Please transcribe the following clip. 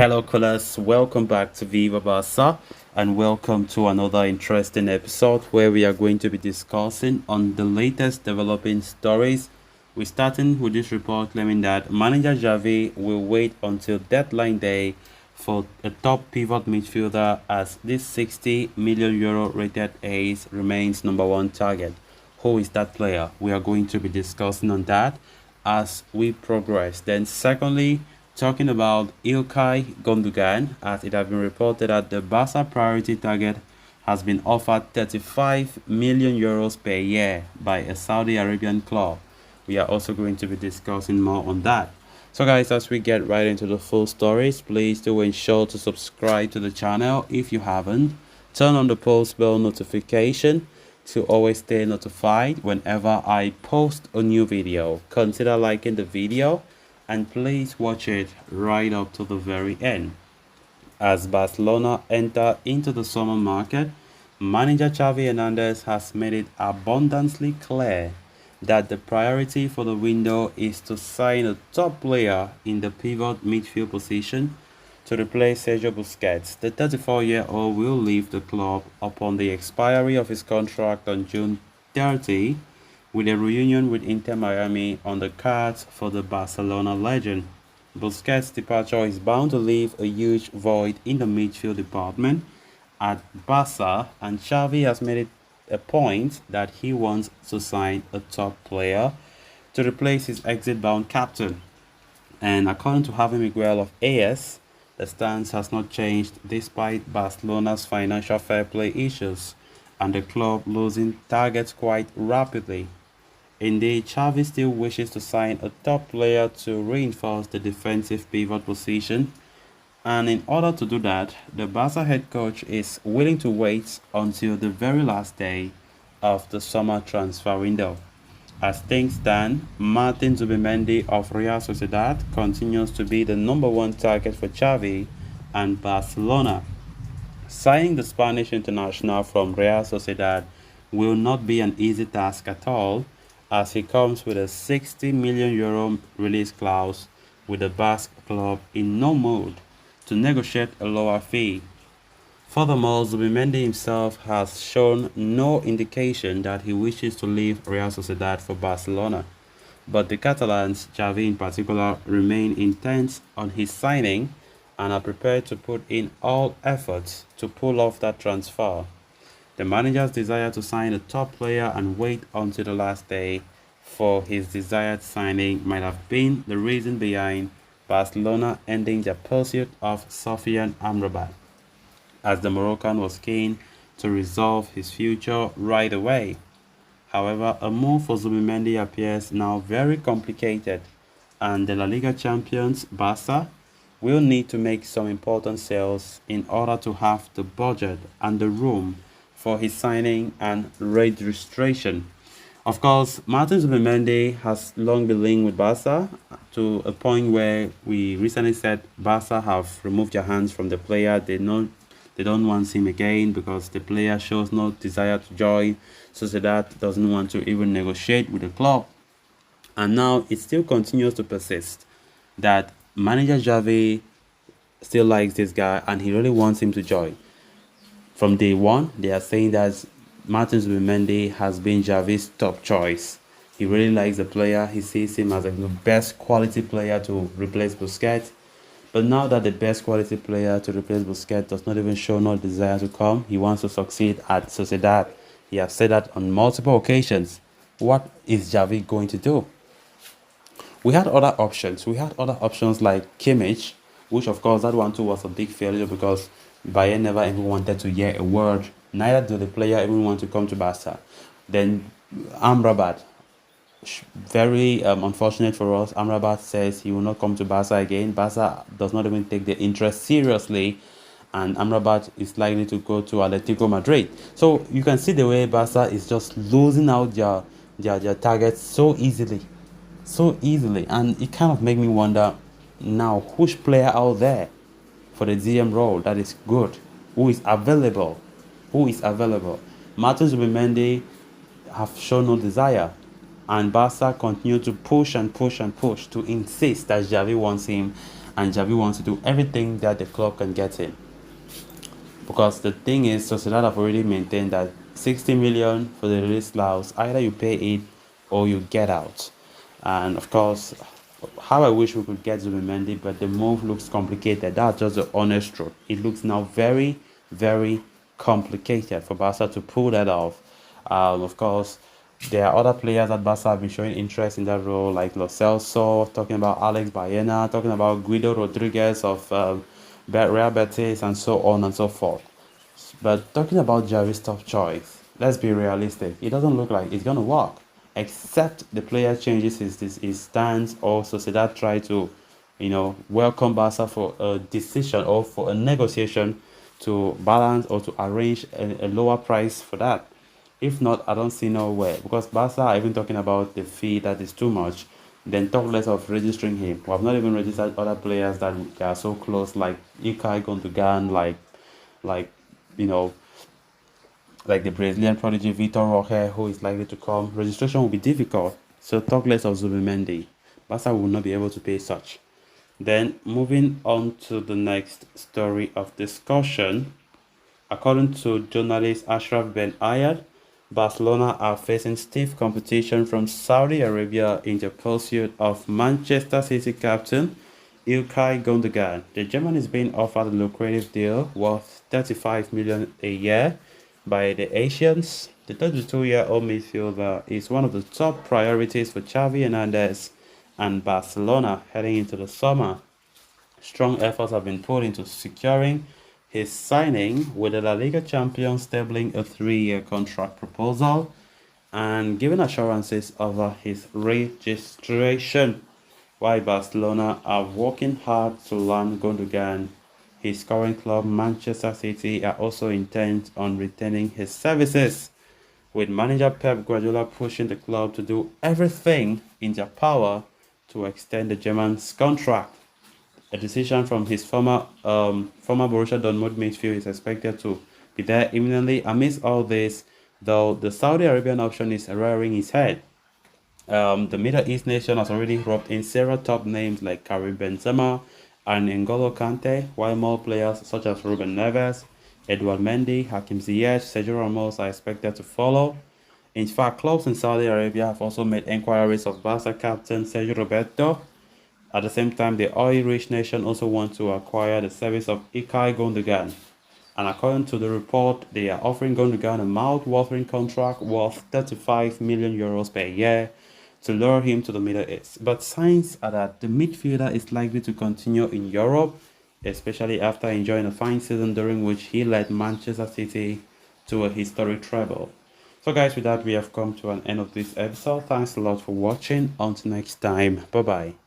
Hello, callers. Welcome back to Viva Barca, and welcome to another interesting episode where we are going to be discussing on the latest developing stories. We're starting with this report claiming that manager Xavi will wait until deadline day for a top pivot midfielder as this 60 million euro rated ace remains number one target. Who is that player? We are going to be discussing on that as we progress. Then, secondly, talking about Ilkay Gundogan, as it has been reported that the Barca priority target has been offered 35 million euros per year by a Saudi Arabian club. We are also going to be discussing more on that. So guys, as we get right into the full stories, please do ensure to subscribe to the channel if you haven't. Turn on the post bell notification to always stay notified whenever I post a new video. Consider liking the video and please watch it right up to the very end. As Barcelona enter into the summer market, manager Xavi Hernandez has made it abundantly clear that the priority for the window is to sign a top player in the pivot midfield position to replace Sergio Busquets. The 34-year-old will leave the club upon the expiry of his contract on June 30, with a reunion with Inter Miami on the cards for the Barcelona legend. Busquets' departure is bound to leave a huge void in the midfield department at Barca, and Xavi has made it a point that he wants to sign a top player to replace his exit-bound captain. And according to Javi Miguel of AS, the stance has not changed despite Barcelona's financial fair play issues and the club losing targets quite rapidly. Indeed, Xavi still wishes to sign a top player to reinforce the defensive pivot position, and in order to do that, the Barca head coach is willing to wait until the very last day of the summer transfer window. As things stand, Martin Zubimendi of Real Sociedad continues to be the number one target for Xavi and Barcelona. Signing the Spanish international from Real Sociedad will not be an easy task at all, as he comes with a 60 million euro release clause, with the Basque club in no mood to negotiate a lower fee. Furthermore, Zubimendi himself has shown no indication that he wishes to leave Real Sociedad for Barcelona, but the Catalans, Xavi in particular, remain intent on his signing and are prepared to put in all efforts to pull off that transfer. The manager's desire to sign a top player and wait until the last day for his desired signing might have been the reason behind Barcelona ending their pursuit of Sofian Amrabat, as the Moroccan was keen to resolve his future right away. However, a move for Zubimendi appears now very complicated, and the La Liga champions, Barca, will need to make some important sales in order to have the budget and the room for his signing and registration. Of course, Martin Zubimendi has long been linked with Barca to a point where we recently said Barca have removed their hands from the player. They don't want him again because the player shows no desire to join. Sociedad doesn't want to even negotiate with the club. And now it still continues to persist that manager Xavi still likes this guy and he really wants him to join. From day one, they are saying that Martin Zubimendi has been Xavi's top choice. He really likes the player. He sees him as the best quality player to replace Busquets. But now that the best quality player to replace Busquets does not even show no desire to come, he wants to succeed at Sociedad. He has said that on multiple occasions. What is Xavi going to do? We had other options. We had other options like Kimmich, which of course that one too was a big failure because Bayern never even wanted to hear a word. Neither do the player even want to come to Barca. Then Amrabat, very unfortunate for us. Amrabat says he will not come to Barca again. Barca does not even take the interest seriously, and Amrabat is likely to go to Atletico Madrid. So you can see the way Barca is just losing out their targets so easily, and it kind of makes me wonder now which player out there for the DM role that is good, who is available. Martin Zubimendi have shown no desire, and Barca continue to push to insist that Xavi wants him and Xavi wants to do everything that the club can get him. Because the thing is, Sociedad have already maintained that 60 million for the release clause, either you pay it or you get out. And of course, how I wish we could get Zubimendi, but the move looks complicated. That's just the honest truth. It looks now very, very complicated for Barca to pull that off. Of course, there are other players that Barca have been showing interest in that role, like Lo Celso, talking about Alex Baena, talking about Guido Rodriguez of Real Betis, and so on and so forth. But talking about Xavi's top choice, let's be realistic. It doesn't look like it's gonna work, except the player changes his stance, or Sociedad try to, welcome Barca for a decision or for a negotiation to balance or to arrange a lower price for that. If not, I don't see no way, because Barca are even talking about the fee that is too much. Then talk less of registering him. We have not even registered other players that are so close, like Ilkay Gundogan, like you know, like the Brazilian prodigy Vitor Roque, who is likely to come. Registration will be difficult. So talk less of Zubimendi. Barca will not be able to pay such. Then moving on to the next story of discussion. According to journalist Ashraf Ben Ayad, Barcelona are facing stiff competition from Saudi Arabia in the pursuit of Manchester City captain Ilkay Gundogan. The German is being offered a lucrative deal worth 35 million a year by the Asians. The 32-year-old midfielder is one of the top priorities for Xavi Hernandez and Barcelona heading into the summer. Strong efforts have been put into securing his signing, with the La Liga champions tabling a 3-year contract proposal and giving assurances over his registration. While Barcelona are working hard to land Gundogan, his current club Manchester City are also intent on retaining his services, with manager Pep Guardiola pushing the club to do everything in their power to extend the German's contract. A decision from his former Borussia Dortmund midfield is expected to be there imminently. Amidst all this, though, the Saudi Arabian option is rearing its head. The Middle East nation has already roped in several top names like Karim Benzema and N'Golo Kante, while more players such as Ruben Neves, Edouard Mendy, Hakim Ziyech, Sergio Ramos are expected to follow. In fact, clubs in Saudi Arabia have also made inquiries of Barca captain Sergio Roberto. At the same time, the oil-rich nation also wants to acquire the service of Ilkay Gundogan. And according to the report, they are offering Gundogan a mouth-watering contract worth 35 million euros per year to lure him to the Middle East. But signs are that the midfielder is likely to continue in Europe, especially after enjoying a fine season during which he led Manchester City to a historic treble. So guys, with that, we have come to an end of this episode. Thanks a lot for watching. Until next time, bye bye.